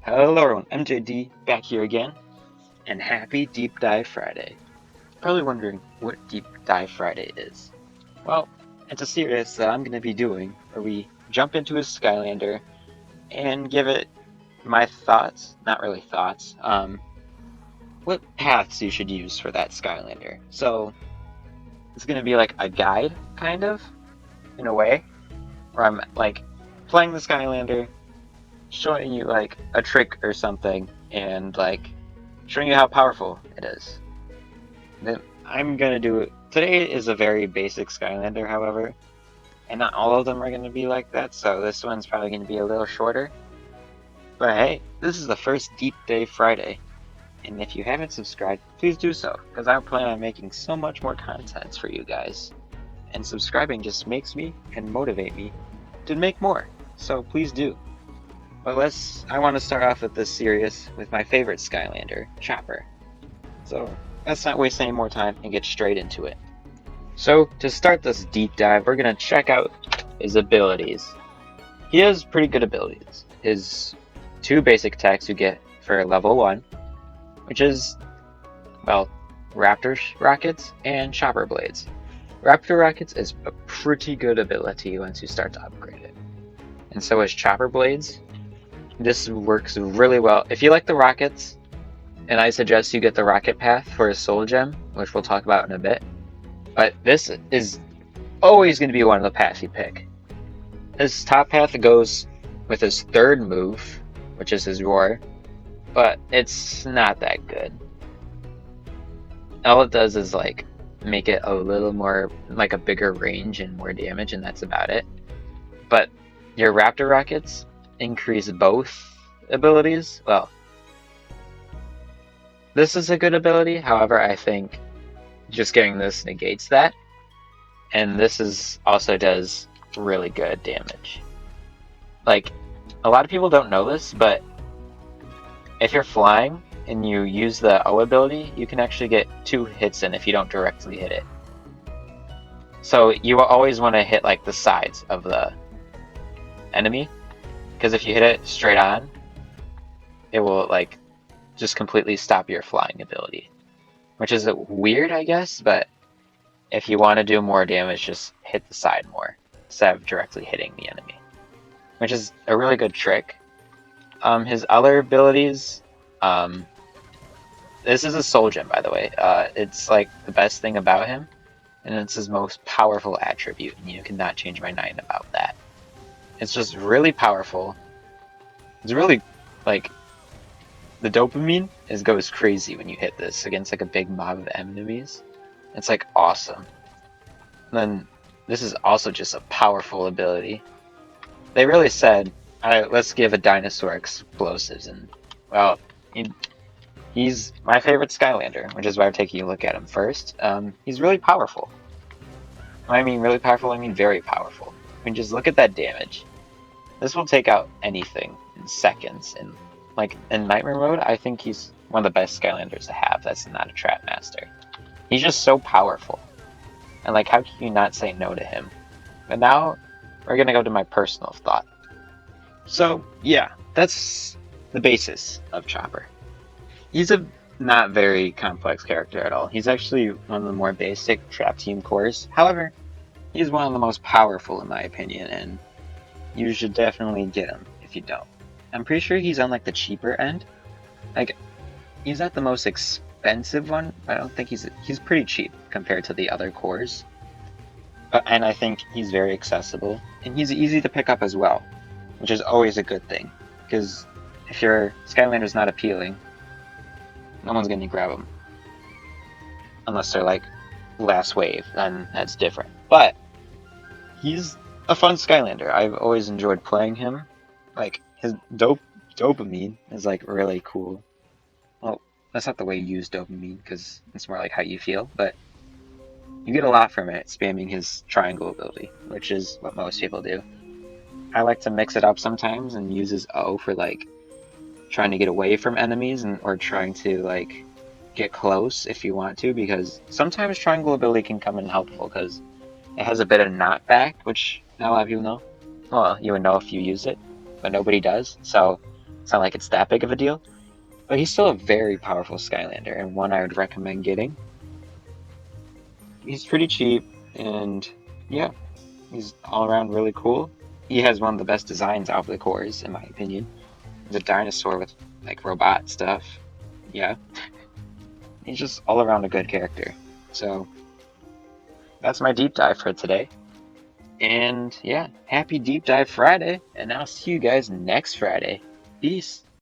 Hello everyone, MJD back here again, and happy Deep Dive Friday. Probably wondering what Deep Dive Friday is. Well, it's a series that I'm going to be doing where we jump into a Skylander and give it my thoughts, not really thoughts, what paths you should use for that Skylander. So, it's going to be like a guide, kind of, in a way, where I'm like playing the Skylander, showing you like a trick or something, and like showing you how powerful it is. Then I'm gonna do it. Today is a very basic Skylander, however, and not all of them are gonna be like that, so this one's probably gonna be a little shorter. But hey, this is the first Deep Dive Friday, and if you haven't subscribed, please do so, because I plan on making so much more content for you guys. And subscribing just makes me and motivate me to make more, so please do. But I want to start off with this series with my favorite Skylander, Chopper. So let's not waste any more time and get straight into it. So to start this deep dive, we're going to check out his abilities. He has pretty good abilities. His two basic attacks you get for level 1, which is, well, Raptor Rockets and Chopper Blades. Raptor Rockets is a pretty good ability once you start to upgrade it. And so is Chopper Blades. This works really well. If you like the rockets, and I suggest you get the rocket path for a soul gem, which we'll talk about in a bit. But this is always going to be one of the paths you pick. His top path goes with his third move, which is his roar, but it's not that good. All it does is like make it a little more like a bigger range and more damage, and that's about it. But your Raptor Rockets increase both abilities. Well, this is a good ability, however, I think just getting this negates that. And this also does really good damage. Like, a lot of people don't know this, but if you're flying and you use the O ability, you can actually get 2 hits in if you don't directly hit it. So you always want to hit like the sides of the enemy, because if you hit it straight on, it will like just completely stop your flying ability, which is weird, I guess, but if you want to do more damage, just hit the side more instead of directly hitting the enemy, which is a really good trick. His other abilities, this is a soul gem, by the way. It's like the best thing about him, and it's his most powerful attribute, and you cannot change my mind about that. It's just really powerful. It's really like the dopamine goes crazy when you hit this against like a big mob of enemies. It's like awesome. And then this is also just a powerful ability. They really said, let's give a dinosaur explosives, and well, he's my favorite Skylander, which is why I'm taking a look at him first. He's really powerful. When I mean really powerful, I mean very powerful. I mean, just look at that damage. This will take out anything in seconds. And like in Nightmare mode, I think he's one of the best Skylanders to have that's not a Trap Master. He's just so powerful. And like, how can you not say no to him? But now, we're gonna go to my personal thought. So, yeah, that's the basis of Chopper. He's a not very complex character at all. He's actually one of the more basic Trap Team cores. However, he's one of the most powerful in my opinion, and you should definitely get him if you don't. I'm pretty sure he's on like the cheaper end. Like, he's not the most expensive one. I don't think he's pretty cheap compared to the other cores. And I think he's very accessible, and he's easy to pick up as well, which is always a good thing. Because if your Skylander's not appealing, no one's gonna grab him, unless they're like last wave, then that's different. But he's a fun Skylander. I've always enjoyed playing him. Like, his dopamine is like really cool. Well, that's not the way you use dopamine, because it's more like how you feel, but you get a lot from it spamming his triangle ability, which is what most people do. I like to mix it up sometimes and use his O for like trying to get away from enemies or trying to like get close if you want to, because sometimes triangle ability can come in helpful because it has a bit of knockback, which not a lot of people know. Well, you would know if you use it, but nobody does. So It's not like it's that big of a deal, but he's still a very powerful Skylander and one I would recommend getting. He's pretty cheap and yeah, he's all around really cool. He has one of the best designs out of the cores, in my opinion. He's a dinosaur with like robot stuff. Yeah, he's just all around a good character. So that's my deep dive for today. And yeah, happy Deep Dive Friday, and I'll see you guys next Friday. Peace.